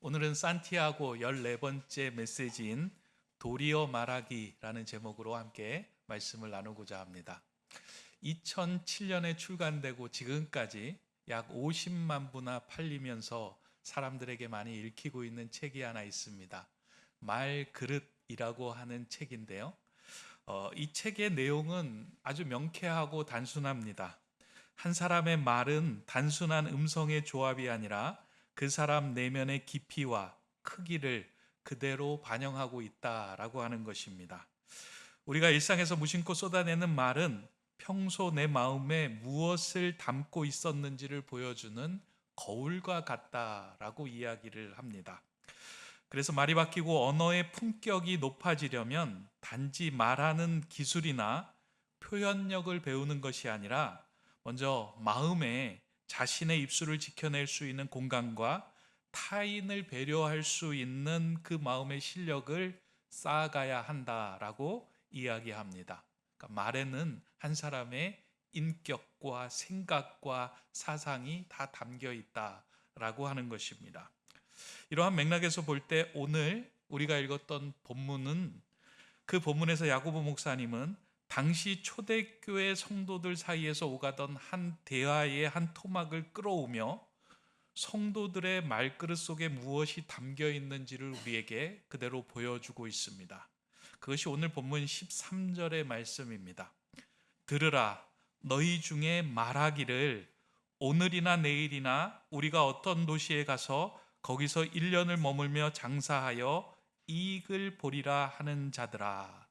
오늘은 산티아고 14번째 메시지인 도리어 말하기라는 제목으로 함께 말씀을 나누고자 합니다. 2007년에 출간되고 지금까지 약 50만 부나 팔리면서 사람들에게 많이 읽히고 있는 책이 하나 있습니다. 말그릇이라고 하는 책인데요. 이 책의 내용은 아주 명쾌하고 단순합니다. 한 사람의 말은 단순한 음성의 조합이 아니라 그 사람 내면의 깊이와 크기를 그대로 반영하고 있다라고 하는 것입니다. 우리가 일상에서 무심코 쏟아내는 말은 평소 내 마음에 무엇을 담고 있었는지를 보여주는 거울과 같다라고 이야기를 합니다. 그래서 말이 바뀌고 언어의 품격이 높아지려면 단지 말하는 기술이나 표현력을 배우는 것이 아니라 먼저 마음에 자신의 입술을 지켜낼 수 있는 공간과 타인을 배려할 수 있는 그 마음의 실력을 쌓아가야 한다라고 이야기합니다. 그러니까 말에는 한 사람의 인격과 생각과 사상이 다 담겨 있다라고 하는 것입니다. 이러한 맥락에서 볼 때 오늘 우리가 읽었던 본문은 그 본문에서 야고보 목사님은 당시 초대교회 성도들 사이에서 오가던 한 대화의 한 토막을 끌어오며 성도들의 말그릇 속에 무엇이 담겨 있는지를 우리에게 그대로 보여주고 있습니다. 그것이 오늘 본문 13절의 말씀입니다. 들으라, 너희 중에 말하기를 오늘이나 내일이나 우리가 어떤 도시에 가서 거기서 1년을 머물며 장사하여 이익을 보리라 하는 자들아.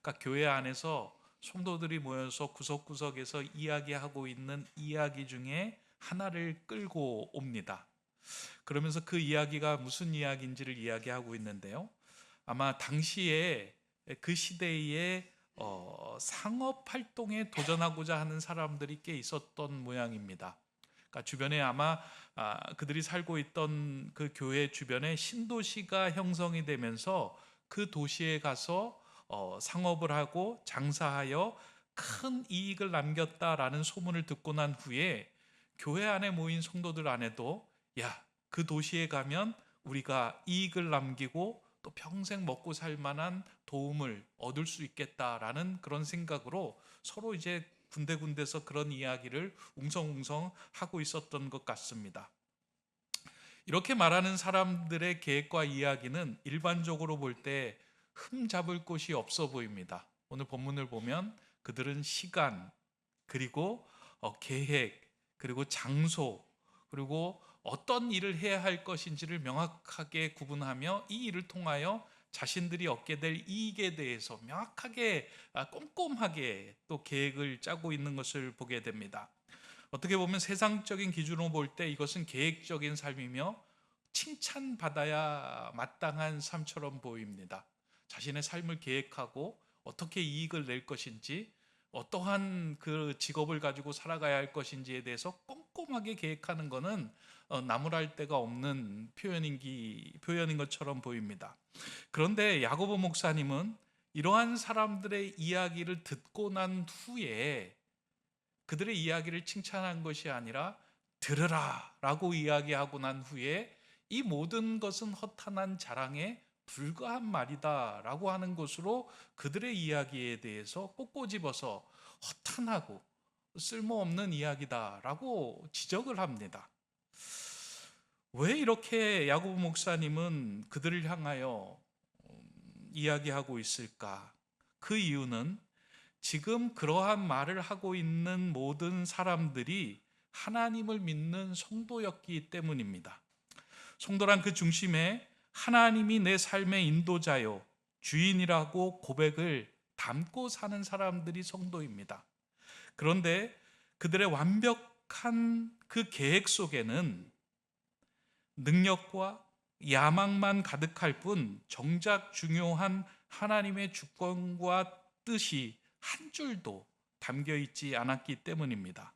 그러니까 교회 안에서 성도들이 모여서 구석구석에서 이야기하고 있는 이야기 중에 하나를 끌고 옵니다. 그러면서 그 이야기가 무슨 이야기인지를 이야기하고 있는데요. 아마 당시에 그 시대에 상업 활동에 도전하고자 하는 사람들이 꽤 있었던 모양입니다. 그러니까 주변에 아마 그들이 살고 있던 그 교회 주변에 신도시가 형성이 되면서 그 도시에 가서 상업을 하고 장사하여 큰 이익을 남겼다라는 소문을 듣고 난 후에 교회 안에 모인 성도들 안에도 그 도시에 가면 우리가 이익을 남기고 또 평생 먹고 살 만한 도움을 얻을 수 있겠다라는 그런 생각으로 서로 이제 군데군데서 그런 이야기를 웅성웅성 하고 있었던 것 같습니다. 이렇게 말하는 사람들의 계획과 이야기는 일반적으로 볼 때 흠잡을 곳이 없어 보입니다. 오늘 본문을 보면 그들은 시간, 그리고 계획, 그리고 장소, 그리고 어떤 일을 해야 할 것인지를 명확하게 구분하며 이 일을 통하여 자신들이 얻게 될 이익에 대해서 명확하게 꼼꼼하게 또 계획을 짜고 있는 것을 보게 됩니다. 어떻게 보면 세상적인 기준으로 볼 때 이것은 계획적인 삶이며 칭찬받아야 마땅한 삶처럼 보입니다. 자신의 삶을 계획하고 어떻게 이익을 낼 것인지, 어떠한 그 직업을 가지고 살아가야 할 것인지에 대해서 꼼꼼하게 계획하는 것은 나무랄 데가 없는 표현인 것처럼 보입니다. 그런데 야고보 목사님은 이러한 사람들의 이야기를 듣고 난 후에 그들의 이야기를 칭찬한 것이 아니라 들으라 라고 이야기하고 난 후에 이 모든 것은 허탄한 자랑에 불과한 말이다 라고 하는 것으로 그들의 이야기에 대해서 꼬꼬집어서 허탄하고 쓸모없는 이야기다 라고 지적을 합니다. 왜 이렇게 야고보 목사님은 그들을 향하여 이야기하고 있을까? 그 이유는 지금 그러한 말을 하고 있는 모든 사람들이 하나님을 믿는 성도였기 때문입니다. 성도란 그 중심에 하나님이 내 삶의 인도자요 주인이라고 고백을 담고 사는 사람들이 성도입니다. 그런데 그들의 완벽한 그 계획 속에는 능력과 야망만 가득할 뿐 정작 중요한 하나님의 주권과 뜻이 한 줄도 담겨 있지 않았기 때문입니다.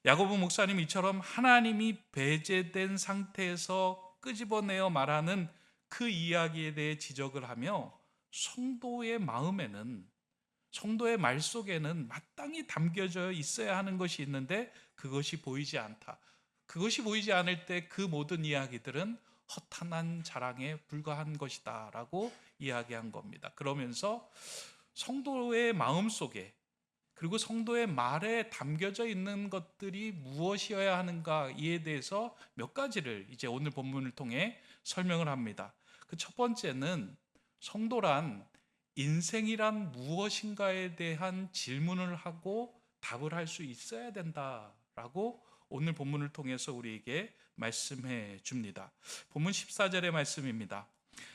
야고보 목사님 이처럼 하나님이 배제된 상태에서 끄집어내어 말하는 그 이야기에 대해 지적을 하며 성도의 마음에는, 성도의 말 속에는 마땅히 담겨져 있어야 하는 것이 있는데 그것이 보이지 않다. 그것이 보이지 않을 때 그 모든 이야기들은 허탄한 자랑에 불과한 것이다 라고 이야기한 겁니다. 그러면서 성도의 마음속에 그리고 성도의 말에 담겨져 있는 것들이 무엇이어야 하는가 이에 대해서 몇 가지를 이제 오늘 본문을 통해 설명을 합니다. 그 첫 번째는 성도란 인생이란 무엇인가에 대한 질문을 하고 답을 할 수 있어야 된다라고 오늘 본문을 통해서 우리에게 말씀해 줍니다. 본문 14절의 말씀입니다.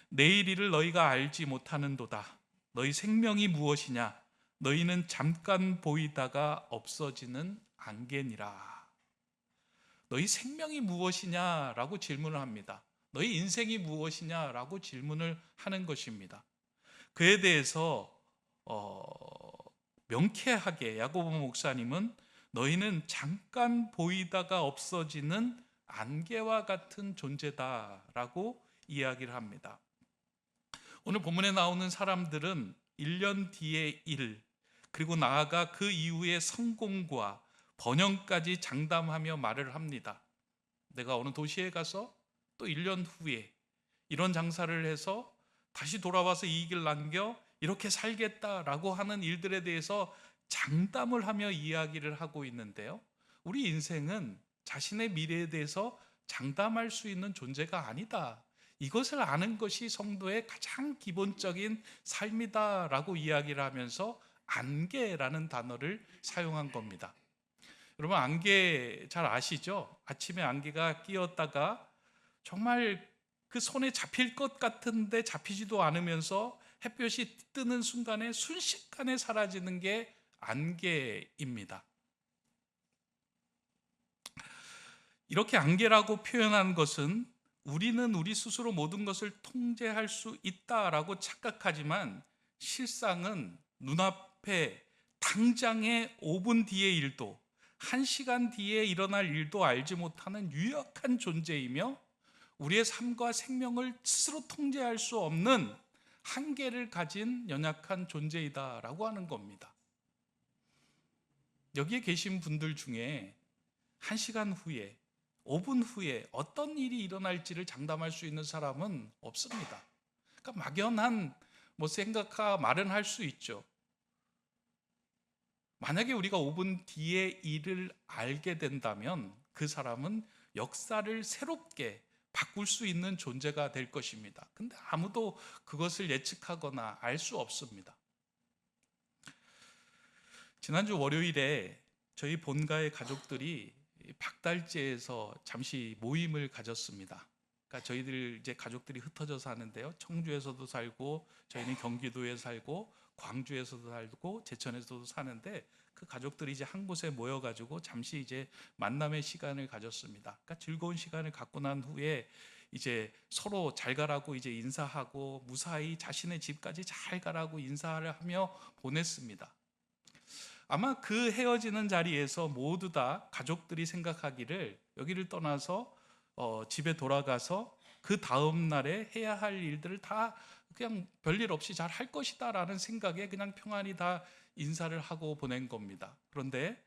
내일 일을 너희가 알지 못하는도다. 너희 생명이 무엇이냐? 너희는 잠깐 보이다가 없어지는 안개니라. 너희 생명이 무엇이냐라고 질문을 합니다. 너희 인생이 무엇이냐라고 질문을 하는 것입니다. 그에 대해서 명쾌하게 야고보 목사님은 너희는 잠깐 보이다가 없어지는 안개와 같은 존재다라고 이야기를 합니다. 오늘 본문에 나오는 사람들은 1년 뒤의 일, 그리고 나아가 그 이후의 성공과 번영까지 장담하며 말을 합니다. 내가 어느 도시에 가서 또 1년 후에 이런 장사를 해서 다시 돌아와서 이익을 남겨 이렇게 살겠다라고 하는 일들에 대해서 장담을 하며 이야기를 하고 있는데요, 우리 인생은 자신의 미래에 대해서 장담할 수 있는 존재가 아니다, 이것을 아는 것이 성도의 가장 기본적인 삶이다라고 이야기를 하면서 안개라는 단어를 사용한 겁니다. 여러분, 안개 잘 아시죠? 아침에 안개가 끼었다가 정말 그 손에 잡힐 것 같은데 잡히지도 않으면서 햇볕이 뜨는 순간에 순식간에 사라지는 게 안개입니다. 이렇게 안개라고 표현한 것은 우리는 우리 스스로 모든 것을 통제할 수 있다라고 착각하지만 실상은 눈앞에 당장의 5분 뒤의 일도 1시간 뒤에 일어날 일도 알지 못하는 유력한 존재이며 우리의 삶과 생명을 스스로 통제할 수 없는 한계를 가진 연약한 존재이다라고 하는 겁니다. 여기에 계신 분들 중에 1시간 후에 5분 후에 어떤 일이 일어날지를 장담할 수 있는 사람은 없습니다. 그러니까 막연한 생각과 말은 할 수 있죠. 만약에 우리가 5분 뒤에 일을 알게 된다면 그 사람은 역사를 새롭게 바꿀 수 있는 존재가 될 것입니다. 근데 아무도 그것을 예측하거나 알 수 없습니다. 지난주 월요일에 저희 본가의 가족들이 박달재에서 잠시 모임을 가졌습니다. 그러니까 저희들 이제 가족들이 흩어져 사는데요, 청주에서도 살고 저희는 경기도에 살고 광주에서도 살고 제천에서도 사는데 그 가족들이 이제 한 곳에 모여가지고 잠시 이제 만남의 시간을 가졌습니다. 그러니까 즐거운 시간을 갖고 난 후에 이제 서로 잘 가라고 이제 인사하고 무사히 자신의 집까지 잘 가라고 인사를 하며 보냈습니다. 아마 그 헤어지는 자리에서 모두 다 가족들이 생각하기를 여기를 떠나서 집에 돌아가서 그 다음 날에 해야 할 일들을 다 그냥 별일 없이 잘 할 것이다 라는 생각에 그냥 평안히 다 인사를 하고 보낸 겁니다. 그런데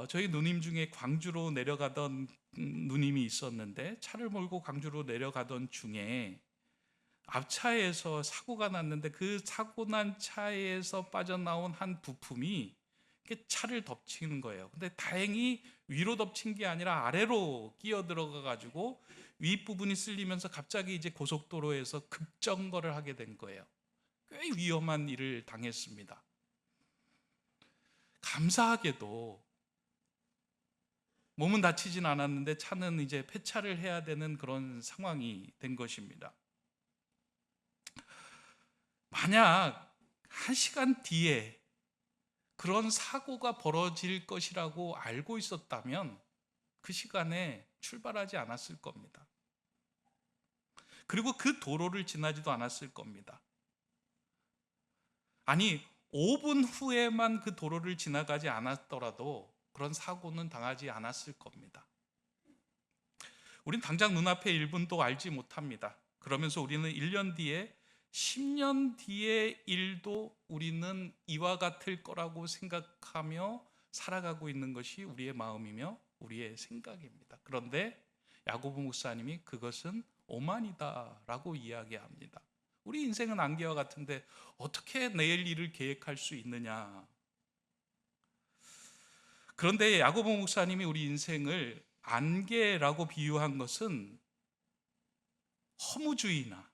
저희 누님 중에 광주로 내려가던 누님이 있었는데 차를 몰고 광주로 내려가던 중에 앞차에서 사고가 났는데 그 사고 난 차에서 빠져나온 한 부품이 차를 덮치는 거예요. 근데 다행히 위로 덮친 게 아니라 아래로 끼어 들어가 가지고 윗부분이 쓸리면서 갑자기 이제 고속도로에서 급정거를 하게 된 거예요. 꽤 위험한 일을 당했습니다. 감사하게도 몸은 다치진 않았는데 차는 이제 폐차를 해야 되는 그런 상황이 된 것입니다. 만약 1시간 뒤에 그런 사고가 벌어질 것이라고 알고 있었다면 그 시간에 출발하지 않았을 겁니다. 그리고 그 도로를 지나지도 않았을 겁니다. 아니, 5분 후에만 그 도로를 지나가지 않았더라도 그런 사고는 당하지 않았을 겁니다. 우린 당장 눈앞의 1분도 알지 못합니다. 그러면서 우리는 1년 뒤에 10년 뒤의 일도 우리는 이와 같을 거라고 생각하며 살아가고 있는 것이 우리의 마음이며 우리의 생각입니다. 그런데 야고보 목사님이 그것은 오만이다라고 이야기합니다. 우리 인생은 안개와 같은데 어떻게 내일 일을 계획할 수 있느냐? 그런데 야고보 목사님이 우리 인생을 안개라고 비유한 것은 허무주의나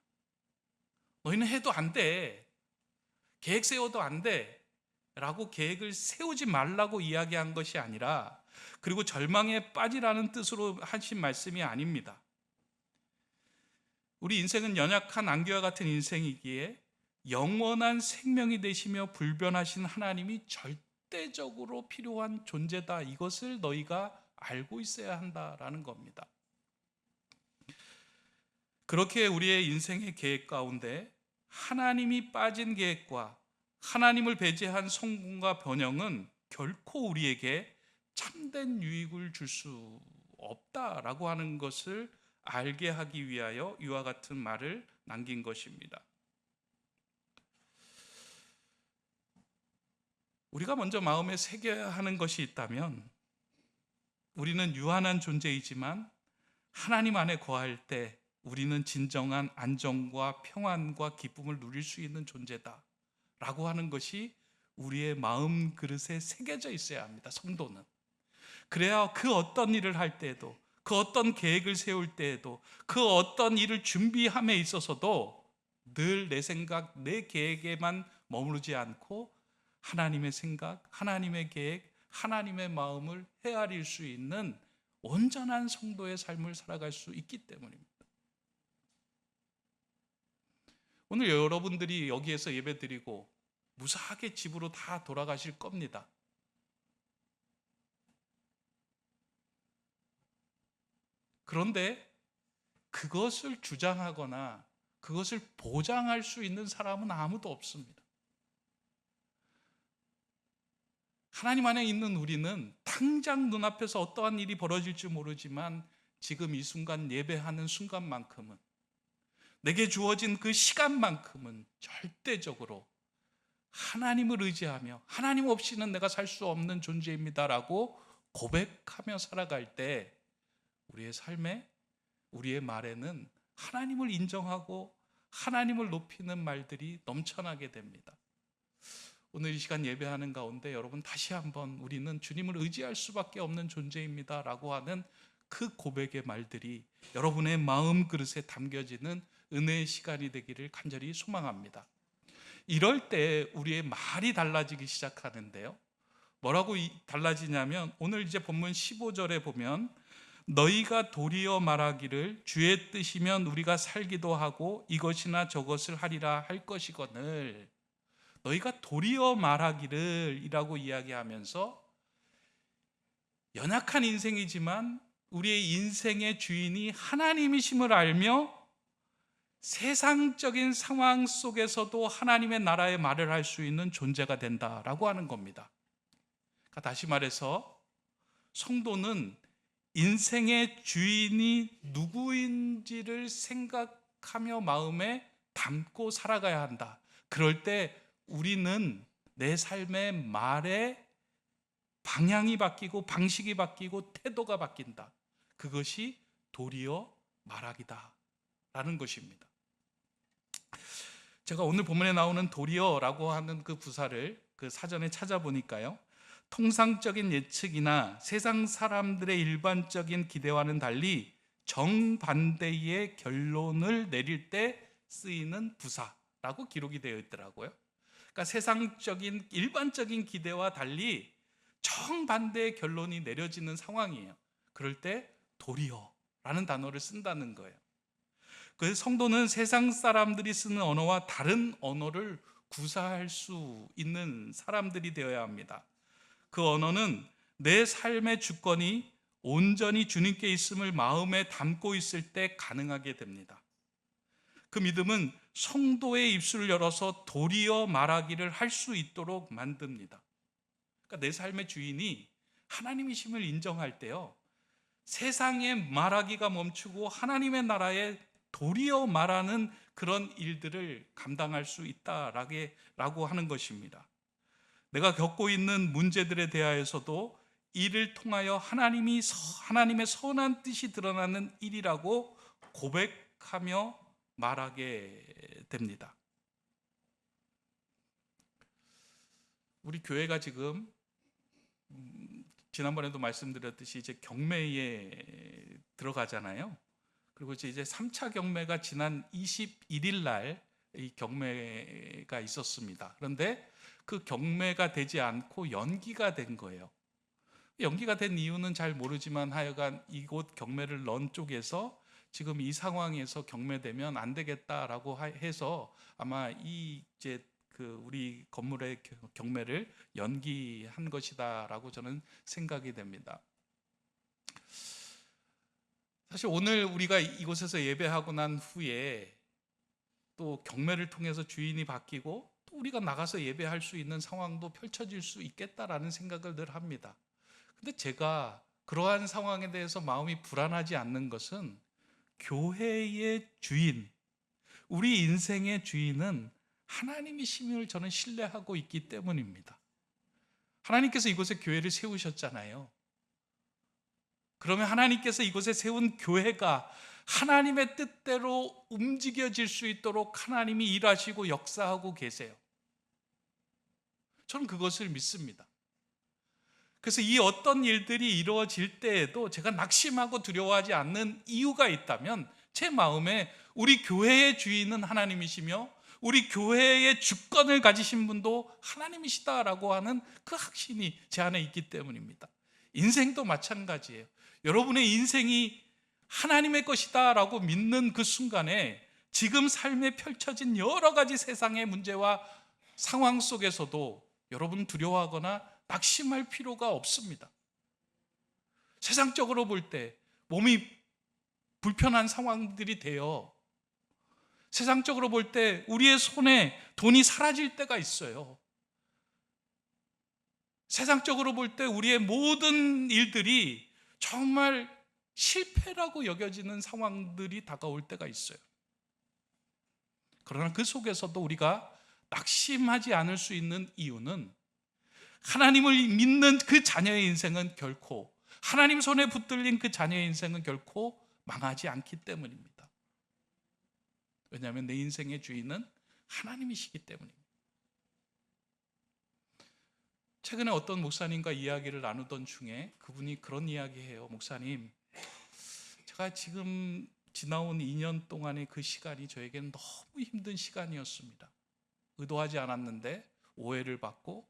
너희는 해도 안 돼, 계획 세워도 안 돼 라고 계획을 세우지 말라고 이야기한 것이 아니라, 그리고 절망에 빠지라는 뜻으로 하신 말씀이 아닙니다. 우리 인생은 연약한 안개와 같은 인생이기에 영원한 생명이 되시며 불변하신 하나님이 절대적으로 필요한 존재다, 이것을 너희가 알고 있어야 한다라는 겁니다. 그렇게 우리의 인생의 계획 가운데 하나님이 빠진 계획과 하나님을 배제한 성공과 번영은 결코 우리에게 참된 유익을 줄 수 없다라고 하는 것을 알게 하기 위하여 이와 같은 말을 남긴 것입니다. 우리가 먼저 마음에 새겨야 하는 것이 있다면, 우리는 유한한 존재이지만 하나님 안에 거할 때 우리는 진정한 안정과 평안과 기쁨을 누릴 수 있는 존재다 라고 하는 것이 우리의 마음 그릇에 새겨져 있어야 합니다. 성도는. 그래야 그 어떤 일을 할 때에도, 그 어떤 계획을 세울 때에도, 그 어떤 일을 준비함에 있어서도 늘 내 생각, 내 계획에만 머무르지 않고 하나님의 생각, 하나님의 계획, 하나님의 마음을 헤아릴 수 있는 온전한 성도의 삶을 살아갈 수 있기 때문입니다. 오늘 여러분들이 여기에서 예배드리고 무사하게 집으로 다 돌아가실 겁니다. 그런데 그것을 주장하거나 그것을 보장할 수 있는 사람은 아무도 없습니다. 하나님 안에 있는 우리는 당장 눈앞에서 어떠한 일이 벌어질지 모르지만 지금 이 순간 예배하는 순간만큼은, 내게 주어진 그 시간만큼은 절대적으로 하나님을 의지하며 하나님 없이는 내가 살 수 없는 존재입니다라고 고백하며 살아갈 때 우리의 삶에, 우리의 말에는 하나님을 인정하고 하나님을 높이는 말들이 넘쳐나게 됩니다. 오늘 이 시간 예배하는 가운데 여러분 다시 한번 우리는 주님을 의지할 수밖에 없는 존재입니다 라고 하는 그 고백의 말들이 여러분의 마음 그릇에 담겨지는 은혜의 시간이 되기를 간절히 소망합니다. 이럴 때 우리의 말이 달라지기 시작하는데요, 뭐라고 달라지냐면, 오늘 이제 본문 15절에 보면 너희가 도리어 말하기를 주의 뜻이면 우리가 살기도 하고 이것이나 저것을 하리라 할 것이거늘, 너희가 도리어 말하기를 이라고 이야기하면서 연약한 인생이지만 우리의 인생의 주인이 하나님이심을 알며 세상적인 상황 속에서도 하나님의 나라의 말을 할 수 있는 존재가 된다라고 하는 겁니다. 그러니까 다시 말해서 성도는 인생의 주인이 누구인지를 생각하며 마음에 담고 살아가야 한다. 그럴 때 우리는 내 삶의 말의 방향이 바뀌고 방식이 바뀌고 태도가 바뀐다. 그것이 도리어 말하기다 라는 것입니다. 제가 오늘 본문에 나오는 도리어라고 하는 그 부사를 그 사전에 찾아보니까요, 통상적인 예측이나 세상 사람들의 일반적인 기대와는 달리 정반대의 결론을 내릴 때 쓰이는 부사라고 기록이 되어 있더라고요. 그러니까 세상적인 일반적인 기대와 달리 정반대의 결론이 내려지는 상황이에요. 그럴 때 도리어라는 단어를 쓴다는 거예요. 그래서 성도는 세상 사람들이 쓰는 언어와 다른 언어를 구사할 수 있는 사람들이 되어야 합니다. 그 언어는 내 삶의 주권이 온전히 주님께 있음을 마음에 담고 있을 때 가능하게 됩니다. 그 믿음은 성도의 입술을 열어서 도리어 말하기를 할 수 있도록 만듭니다. 그러니까 내 삶의 주인이 하나님이심을 인정할 때요, 세상에 말하기가 멈추고 하나님의 나라에 도리어 말하는 그런 일들을 감당할 수 있다라고 하는 것입니다. 내가 겪고 있는 문제들에 대하여서도 이를 통하여 하나님의 선한 뜻이 드러나는 일이라고 고백할 생각하며 말하게 됩니다. 우리 교회가 지금 지난번에도 말씀드렸듯이 이제 경매에 들어가잖아요. 그리고 이제 3차 경매가 지난 21일 날 이 경매가 있었습니다. 그런데 그 경매가 되지 않고 연기가 된 거예요. 연기가 된 이유는 잘 모르지만 하여간 이곳 경매를 넣은 쪽에서 지금 이 상황에서 경매되면 안 되겠다라고 해서 아마 이제 우리 건물의 경매를 연기한 것이다라고 저는 생각이 됩니다. 사실 오늘 우리가 이곳에서 예배하고 난 후에 또 경매를 통해서 주인이 바뀌고 또 우리가 나가서 예배할 수 있는 상황도 펼쳐질 수 있겠다라는 생각을 늘 합니다. 근데 제가 그러한 상황에 대해서 마음이 불안하지 않는 것은 교회의 주인, 우리 인생의 주인은 하나님이심을 저는 신뢰하고 있기 때문입니다. 하나님께서 이곳에 교회를 세우셨잖아요. 그러면 하나님께서 이곳에 세운 교회가 하나님의 뜻대로 움직여질 수 있도록 하나님이 일하시고 역사하고 계세요. 저는 그것을 믿습니다. 그래서 이 어떤 일들이 이루어질 때에도 제가 낙심하고 두려워하지 않는 이유가 있다면 제 마음에 우리 교회의 주인은 하나님이시며 우리 교회의 주권을 가지신 분도 하나님이시다라고 하는 그 확신이 제 안에 있기 때문입니다. 인생도 마찬가지예요. 여러분의 인생이 하나님의 것이다 라고 믿는 그 순간에 지금 삶에 펼쳐진 여러 가지 세상의 문제와 상황 속에서도 여러분 두려워하거나 낙심할 필요가 없습니다. 세상적으로 볼 때 몸이 불편한 상황들이 돼요. 세상적으로 볼 때 우리의 손에 돈이 사라질 때가 있어요. 세상적으로 볼 때 우리의 모든 일들이 정말 실패라고 여겨지는 상황들이 다가올 때가 있어요. 그러나 그 속에서도 우리가 낙심하지 않을 수 있는 이유는 하나님을 믿는 그 자녀의 인생은 결코, 하나님 손에 붙들린 그 자녀의 인생은 결코 망하지 않기 때문입니다. 왜냐하면 내 인생의 주인은 하나님이시기 때문입니다. 최근에 어떤 목사님과 이야기를 나누던 중에 그분이 그런 이야기해요. 목사님, 제가 지금 지나온 2년 동안의 그 시간이 저에게는 너무 힘든 시간이었습니다. 의도하지 않았는데 오해를 받고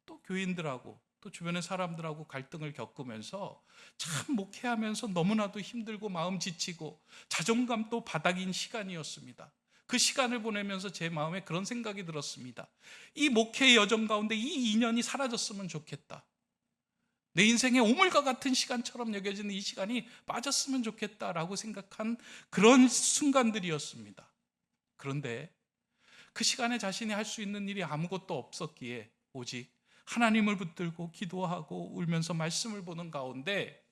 또 교인들하고 또 주변의 사람들하고 갈등을 겪으면서 참 목회하면서 너무나도 힘들고 마음 지치고 자존감도 바닥인 시간이었습니다. 그 시간을 보내면서 제 마음에 그런 생각이 들었습니다. 이 목회의 여정 가운데 이 2년이 사라졌으면 좋겠다. 내 인생의 오물과 같은 시간처럼 여겨지는 이 시간이 빠졌으면 좋겠다라고 생각한 그런 순간들이었습니다. 그런데 그 시간에 자신이 할 수 있는 일이 아무것도 없었기에 오직 하나님을 붙들고 기도하고 울면서 말씀을 보는 가운데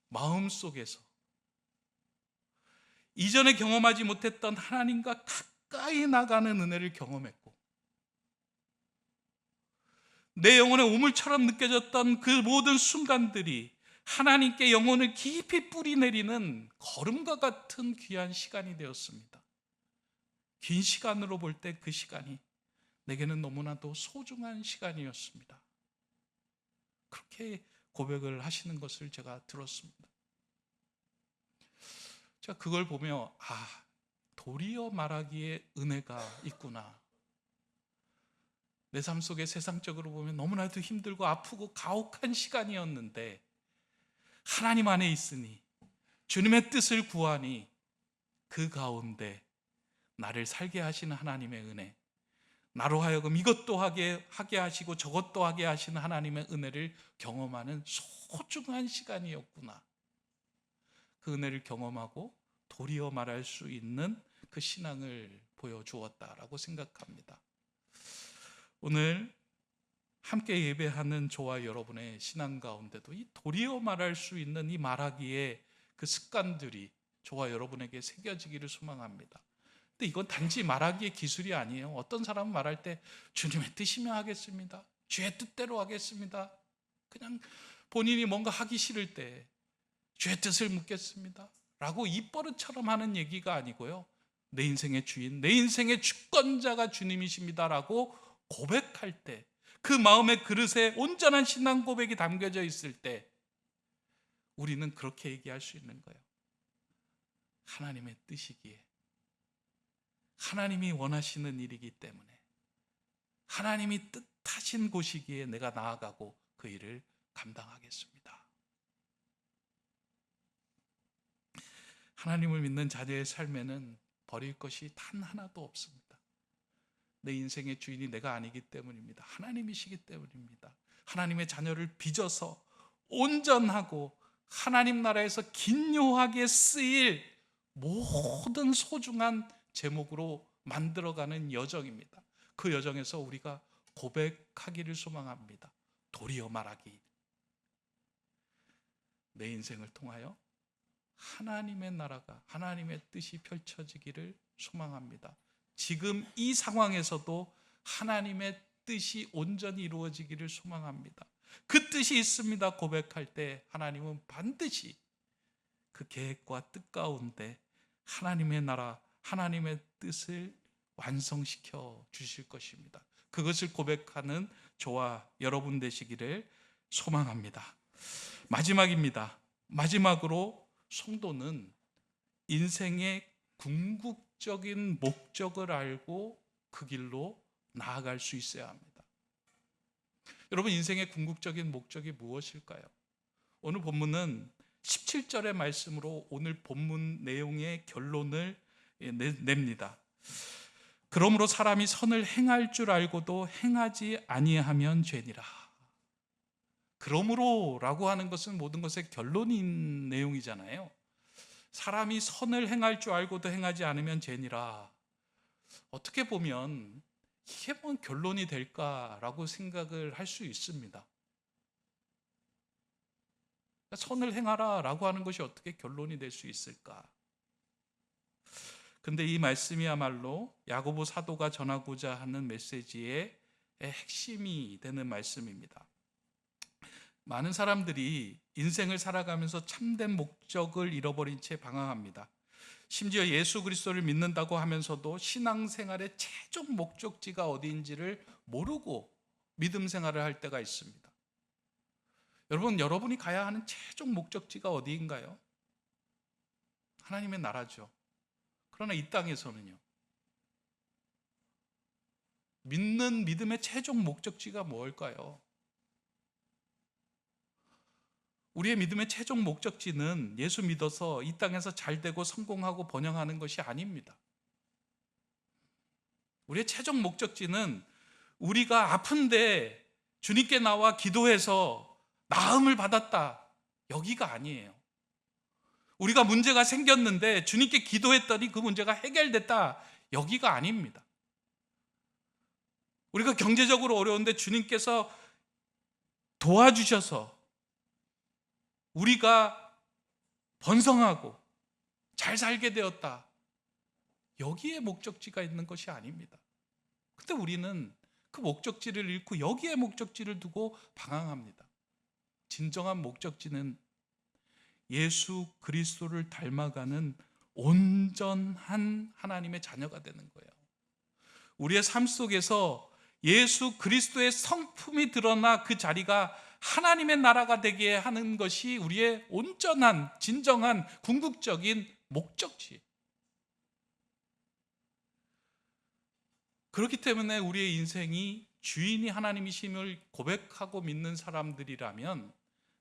마음속에서 이전에 경험하지 못했던 하나님과 가까이 나가는 은혜를 경험했고, 내 영혼의 우물처럼 느껴졌던 그 모든 순간들이 하나님께 영혼을 깊이 뿌리내리는 걸음과 같은 귀한 시간이 되었습니다. 긴 시간으로 볼 때 그 시간이 내게는 너무나도 소중한 시간이었습니다. 그렇게 고백을 하시는 것을 제가 들었습니다. 제가 그걸 보며 도리어 말하기에 은혜가 있구나. 내 삶 속에 세상적으로 보면 너무나도 힘들고 아프고 가혹한 시간이었는데 하나님 안에 있으니, 주님의 뜻을 구하니 그 가운데 나를 살게 하시는 하나님의 은혜, 나로 하여금 이것도 하게 하시고 저것도 하게 하시는 하나님의 은혜를 경험하는 소중한 시간이었구나. 그 은혜를 경험하고 도리어 말할 수 있는 그 신앙을 보여주었다라고 생각합니다. 오늘 함께 예배하는 저와 여러분의 신앙 가운데도 이 도리어 말할 수 있는 이 말하기의 그 습관들이 저와 여러분에게 새겨지기를 소망합니다. 근데 이건 단지 말하기의 기술이 아니에요. 어떤 사람은 말할 때 주님의 뜻이면 하겠습니다, 주의 뜻대로 하겠습니다, 그냥 본인이 뭔가 하기 싫을 때 주의 뜻을 묻겠습니다 라고 입버릇처럼 하는 얘기가 아니고요, 내 인생의 주인, 내 인생의 주권자가 주님이십니다라고 고백할 때, 그 마음의 그릇에 온전한 신앙 고백이 담겨져 있을 때 우리는 그렇게 얘기할 수 있는 거예요. 하나님의 뜻이기에, 하나님이 원하시는 일이기 때문에, 하나님이 뜻하신 곳이기에 내가 나아가고 그 일을 감당하겠습니다. 하나님을 믿는 자녀의 삶에는 버릴 것이 단 하나도 없습니다. 내 인생의 주인이 내가 아니기 때문입니다. 하나님이시기 때문입니다. 하나님의 자녀를 빚어서 온전하고 하나님 나라에서 긴요하게 쓰일 모든 소중한 제목으로 만들어가는 여정입니다. 그 여정에서 우리가 고백하기를 소망합니다. 도리어 말하기, 내 인생을 통하여 하나님의 나라가, 하나님의 뜻이 펼쳐지기를 소망합니다. 지금 이 상황에서도 하나님의 뜻이 온전히 이루어지기를 소망합니다. 그 뜻이 있습니다. 고백할 때 하나님은 반드시 그 계획과 뜻 가운데 하나님의 나라, 하나님의 뜻을 완성시켜 주실 것입니다. 그것을 고백하는 저와 여러분 되시기를 소망합니다. 마지막입니다. 마지막으로 성도는 인생의 궁극적인 목적을 알고 그 길로 나아갈 수 있어야 합니다. 여러분, 인생의 궁극적인 목적이 무엇일까요? 오늘 본문은 17절의 말씀으로 오늘 본문 내용의 결론을 냅니다. 그러므로 사람이 선을 행할 줄 알고도 행하지 아니하면 죄니라. 그러므로라고 하는 것은 모든 것의 결론인 내용이잖아요. 사람이 선을 행할 줄 알고도 행하지 않으면 죄니라. 어떻게 보면 이게 뭔 결론이 될까라고 생각을 할 수 있습니다. 선을 행하라 라고 하는 것이 어떻게 결론이 될 수 있을까? 근데 이 말씀이야말로 야고보 사도가 전하고자 하는 메시지의 핵심이 되는 말씀입니다. 많은 사람들이 인생을 살아가면서 참된 목적을 잃어버린 채 방황합니다. 심지어 예수 그리스도를 믿는다고 하면서도 신앙생활의 최종 목적지가 어디인지를 모르고 믿음 생활을 할 때가 있습니다. 여러분, 여러분이 가야 하는 최종 목적지가 어디인가요? 하나님의 나라죠. 그러나 이 땅에서는요, 믿는 믿음의 최종 목적지가 뭘까요? 우리의 믿음의 최종 목적지는 예수 믿어서 이 땅에서 잘되고 성공하고 번영하는 것이 아닙니다. 우리의 최종 목적지는 우리가 아픈데 주님께 나와 기도해서 나음을 받았다, 여기가 아니에요. 우리가 문제가 생겼는데 주님께 기도했더니 그 문제가 해결됐다, 여기가 아닙니다. 우리가 경제적으로 어려운데 주님께서 도와주셔서 우리가 번성하고 잘 살게 되었다, 여기에 목적지가 있는 것이 아닙니다. 근데 우리는 그 목적지를 잃고 여기에 목적지를 두고 방황합니다. 진정한 목적지는 예수 그리스도를 닮아가는 온전한 하나님의 자녀가 되는 거예요. 우리의 삶 속에서 예수 그리스도의 성품이 드러나 그 자리가 하나님의 나라가 되게 하는 것이 우리의 온전한, 진정한, 궁극적인 목적지. 그렇기 때문에 우리의 인생이 주인이 하나님이심을 고백하고 믿는 사람들이라면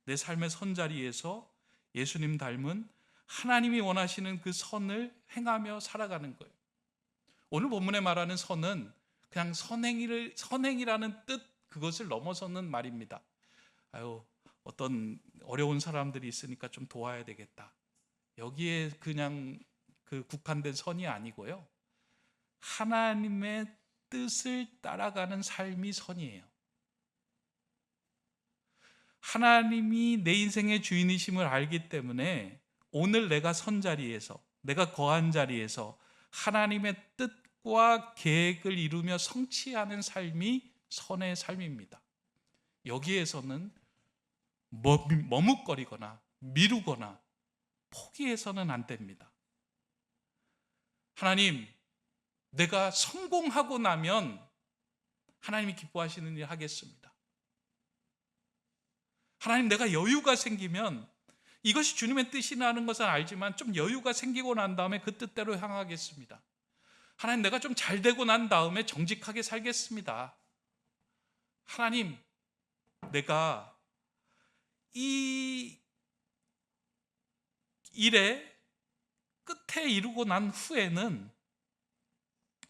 내 삶의 선자리에서 예수님 닮은 하나님이 원하시는 그 선을 행하며 살아가는 거예요. 오늘 본문에 말하는 선은 그냥 선행이라는 뜻, 그것을 넘어서는 말입니다. 어떤 어려운 사람들이 있으니까 좀 도와야 되겠다, 여기에 그냥 그 국한된 선이 아니고요, 하나님의 뜻을 따라가는 삶이 선이에요. 하나님이 내 인생의 주인이심을 알기 때문에 오늘 내가 선 자리에서, 내가 거한 자리에서 하나님의 뜻과 계획을 이루며 성취하는 삶이 선의 삶입니다. 여기에서는 머뭇거리거나 미루거나 포기해서는 안 됩니다. 하나님, 내가 성공하고 나면 하나님이 기뻐하시는 일 하겠습니다. 하나님, 내가 여유가 생기면, 이것이 주님의 뜻이라는 것은 알지만 좀 여유가 생기고 난 다음에 그 뜻대로 향하겠습니다. 하나님, 내가 좀 잘 되고 난 다음에 정직하게 살겠습니다. 하나님, 내가 이 일의 끝에 이루고 난 후에는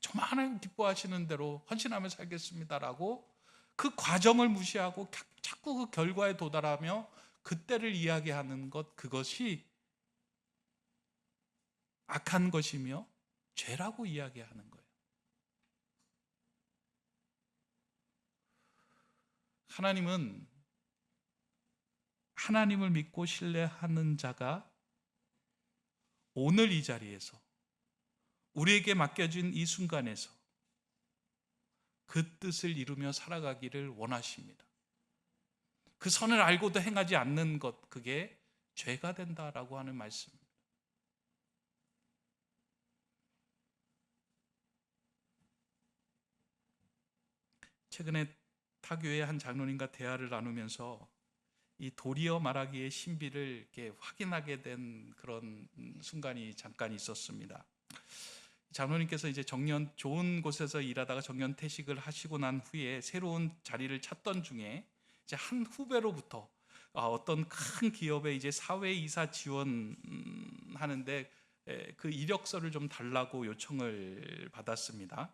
정말 하나님 기뻐하시는 대로 헌신하며 살겠습니다라고 그 과정을 무시하고 자꾸 그 결과에 도달하며 그때를 이야기하는 것, 그것이 악한 것이며 죄라고 이야기하는 거예요. 하나님은 하나님을 믿고 신뢰하는 자가 오늘 이 자리에서 우리에게 맡겨진 이 순간에서 그 뜻을 이루며 살아가기를 원하십니다. 그 선을 알고도 행하지 않는 것, 그게 죄가 된다라고 하는 말씀입니다. 최근에 타교의 한 장로님과 대화를 나누면서 이 도리어 말하기의 신비를 이렇게 확인하게 된 그런 순간이 잠깐 있었습니다. 장로님께서 이제 정년 좋은 곳에서 일하다가 정년 퇴직을 하시고 난 후에 새로운 자리를 찾던 중에 이제 한 후배로부터 어떤 큰 기업에 이제 사회이사 지원하는데 그 이력서를 좀 달라고 요청을 받았습니다.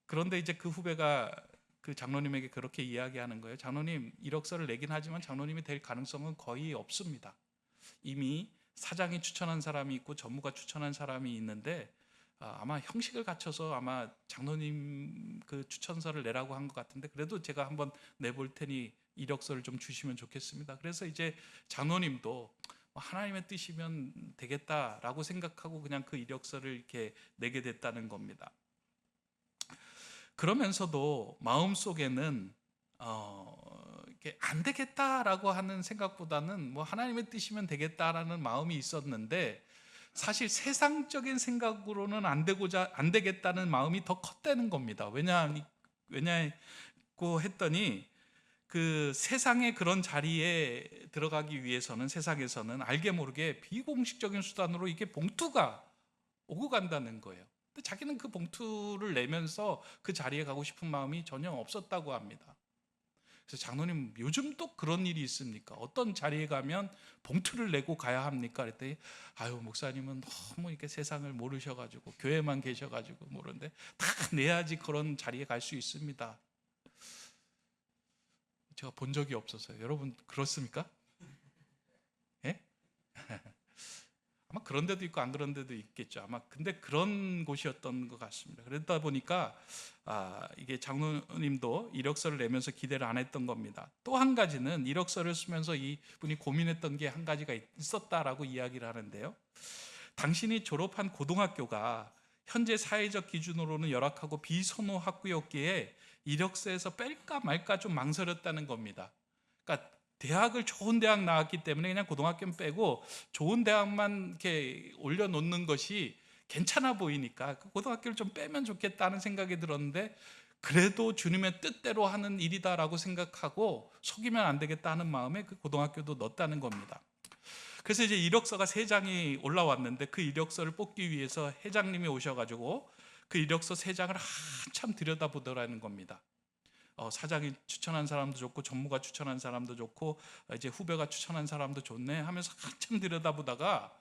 그런데 이제 그 후배가 그 장로님에게 그렇게 이야기하는 거예요. 장로님, 이력서를 내긴 하지만 장로님이 될 가능성은 거의 없습니다. 이미 사장이 추천한 사람이 있고 전무가 추천한 사람이 있는데 아마 형식을 갖춰서 아마 장로님 그 추천서를 내라고 한 것 같은데, 그래도 제가 한번 내볼 테니 이력서를 좀 주시면 좋겠습니다. 그래서 이제 장로님도 하나님의 뜻이면 되겠다라고 생각하고 그냥 그 이력서를 이렇게 내게 됐다는 겁니다. 그러면서도 마음속에는 이렇게 안 되겠다라고 하는 생각보다는 뭐 하나님의 뜻이면 되겠다라는 마음이 있었는데, 사실 세상적인 생각으로는 안 되겠다는 마음이 더 컸다는 겁니다. 왜냐고 했더니 그 세상의 그런 자리에 들어가기 위해서는 세상에서는 알게 모르게 비공식적인 수단으로 이게 봉투가 오고 간다는 거예요. 근데 자기는 그 봉투를 내면서 그 자리에 가고 싶은 마음이 전혀 없었다고 합니다. 그래서 장로님, 요즘도 그런 일이 있습니까? 어떤 자리에 가면 봉투를 내고 가야 합니까? 그랬더니 아유, 목사님은 너무 이렇게 세상을 모르셔가지고 교회만 계셔가지고 모르는데 다 내야지 그런 자리에 갈 수 있습니다. 제가 본 적이 없어서요. 여러분 그렇습니까? 예? 아마 그런 데도 있고 안 그런 데도 있겠죠. 아마 근데 그런 곳이었던 것 같습니다. 그러다 보니까 이게 장로님도 이력서를 내면서 기대를 안 했던 겁니다. 또 한 가지는 이력서를 쓰면서 이분이 고민했던 게 한 가지가 있었다라고 이야기를 하는데요. 당신이 졸업한 고등학교가 현재 사회적 기준으로는 열악하고 비선호 학교였기에 이력서에서 뺄까 말까 좀 망설였다는 겁니다. 그러니까 대학을 좋은 대학 나왔기 때문에 그냥 고등학교는 빼고 좋은 대학만 이렇게 올려놓는 것이 괜찮아 보이니까 그 고등학교를 좀 빼면 좋겠다는 생각이 들었는데, 그래도 주님의 뜻대로 하는 일이다라고 생각하고 속이면 안 되겠다 하는 마음에 그 고등학교도 넣었다는 겁니다. 그래서 이제 이력서가 3장이 올라왔는데 그 이력서를 뽑기 위해서 회장님이 오셔가지고 그 이력서 3장을 한참 들여다보더라는 겁니다. 사장이 추천한 사람도 좋고 전무가 추천한 사람도 좋고 이제 후배가 추천한 사람도 좋네 하면서 한참 들여다보다가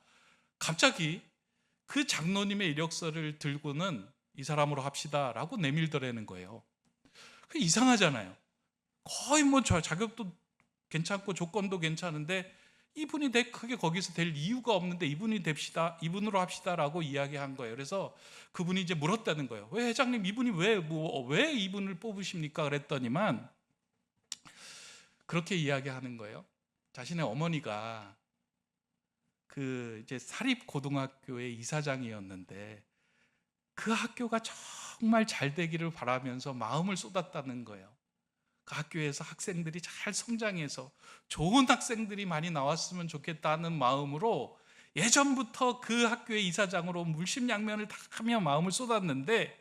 갑자기 그 장로님의 이력서를 들고는 이 사람으로 합시다라고 내밀더라는 거예요. 그 이상하잖아요. 거의 뭐 자격도 괜찮고 조건도 괜찮은데 이분이 크게 거기서 될 이유가 없는데 이분으로 합시다라고 이야기한 거예요. 그래서 그분이 이제 물었다는 거예요. 왜 회장님, 이분이 왜 이분을 뽑으십니까? 그랬더니만 그렇게 이야기하는 거예요. 자신의 어머니가 그 이제 사립 고등학교의 이사장이었는데 그 학교가 정말 잘 되기를 바라면서 마음을 쏟았다는 거예요. 그 학교에서 학생들이 잘 성장해서 좋은 학생들이 많이 나왔으면 좋겠다는 마음으로 예전부터 그 학교의 이사장으로 물심양면을 다 하며 마음을 쏟았는데,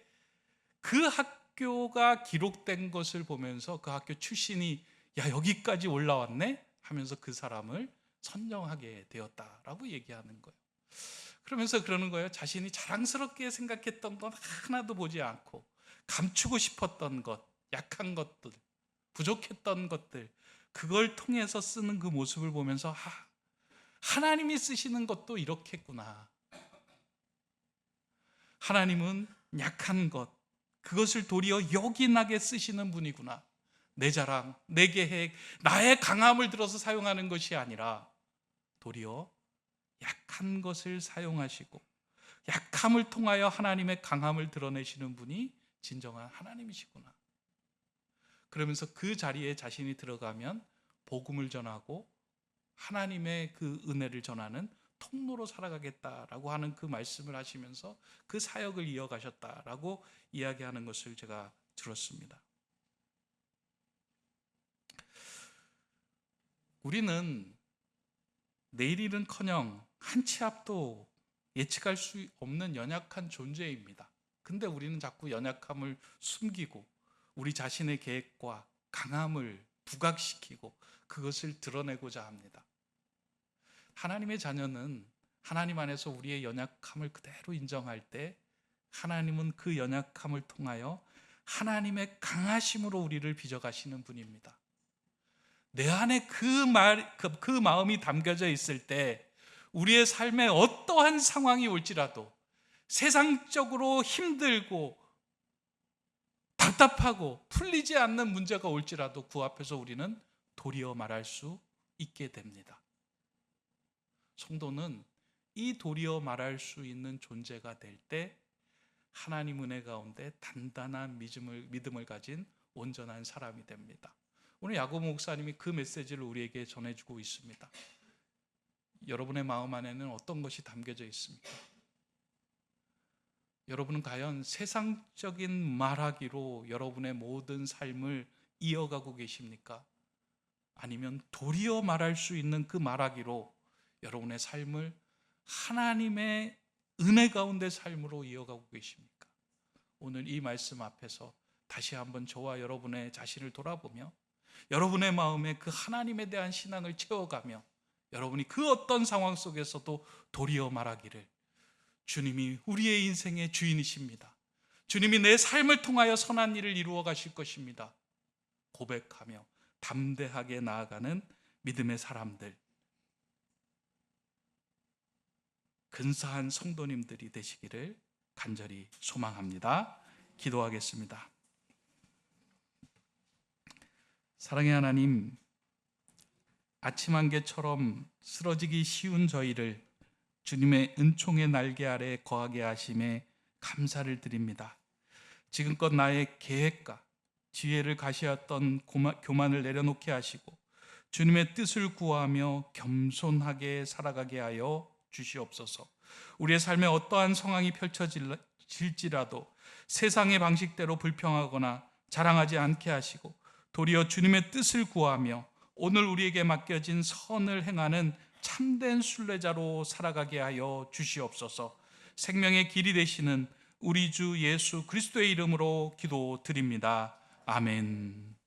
그 학교가 기록된 것을 보면서 그 학교 출신이 야 여기까지 올라왔네 하면서 그 사람을 선정하게 되었다라고 얘기하는 거예요. 그러면서 그러는 거예요. 자신이 자랑스럽게 생각했던 것 하나도 보지 않고 감추고 싶었던 것, 약한 것들, 부족했던 것들, 그걸 통해서 쓰는 그 모습을 보면서 하나님이 쓰시는 것도 이렇겠구나. 하나님은 약한 것, 그것을 도리어 요긴하게 쓰시는 분이구나. 내 자랑, 내 계획, 나의 강함을 들어서 사용하는 것이 아니라 도리어 약한 것을 사용하시고 약함을 통하여 하나님의 강함을 드러내시는 분이 진정한 하나님이시구나. 그러면서 그 자리에 자신이 들어가면 복음을 전하고 하나님의 그 은혜를 전하는 통로로 살아가겠다라고 하는 그 말씀을 하시면서 그 사역을 이어가셨다라고 이야기하는 것을 제가 들었습니다. 우리는 내일일은커녕 한 치 앞도 예측할 수 없는 연약한 존재입니다. 근데 우리는 자꾸 연약함을 숨기고 우리 자신의 계획과 강함을 부각시키고 그것을 드러내고자 합니다. 하나님의 자녀는 하나님 안에서 우리의 연약함을 그대로 인정할 때 하나님은 그 연약함을 통하여 하나님의 강하심으로 우리를 빚어가시는 분입니다. 내 안에 그 마음이 담겨져 있을 때 우리의 삶에 어떠한 상황이 올지라도, 세상적으로 힘들고 답답하고 풀리지 않는 문제가 올지라도 그 앞에서 우리는 도리어 말할 수 있게 됩니다. 성도는 이 도리어 말할 수 있는 존재가 될 때 하나님 은혜 가운데 단단한 믿음을 가진 온전한 사람이 됩니다. 오늘 야고보 목사님이 그 메시지를 우리에게 전해주고 있습니다. 여러분의 마음 안에는 어떤 것이 담겨져 있습니까? 여러분은 과연 세상적인 말하기로 여러분의 모든 삶을 이어가고 계십니까? 아니면 도리어 말할 수 있는 그 말하기로 여러분의 삶을 하나님의 은혜 가운데 삶으로 이어가고 계십니까? 오늘 이 말씀 앞에서 다시 한번 저와 여러분의 자신을 돌아보며 여러분의 마음에 그 하나님에 대한 신앙을 채워가며 여러분이 그 어떤 상황 속에서도 도리어 말하기를 주님이 우리의 인생의 주인이십니다. 주님이 내 삶을 통하여 선한 일을 이루어 가실 것입니다. 고백하며 담대하게 나아가는 믿음의 사람들, 근사한 성도님들이 되시기를 간절히 소망합니다. 기도하겠습니다. 사랑의 하나님, 아침 안개처럼 쓰러지기 쉬운 저희를 주님의 은총의 날개 아래 거하게 하심에 감사를 드립니다. 지금껏 나의 계획과 지혜를 가시었던 교만을 내려놓게 하시고 주님의 뜻을 구하며 겸손하게 살아가게 하여 주시옵소서. 우리의 삶에 어떠한 상황이 펼쳐질지라도 세상의 방식대로 불평하거나 자랑하지 않게 하시고 도리어 주님의 뜻을 구하며 오늘 우리에게 맡겨진 선을 행하는 참된 순례자로 살아가게 하여 주시옵소서. 생명의 길이 되시는 우리 주 예수 그리스도의 이름으로 기도드립니다. 아멘.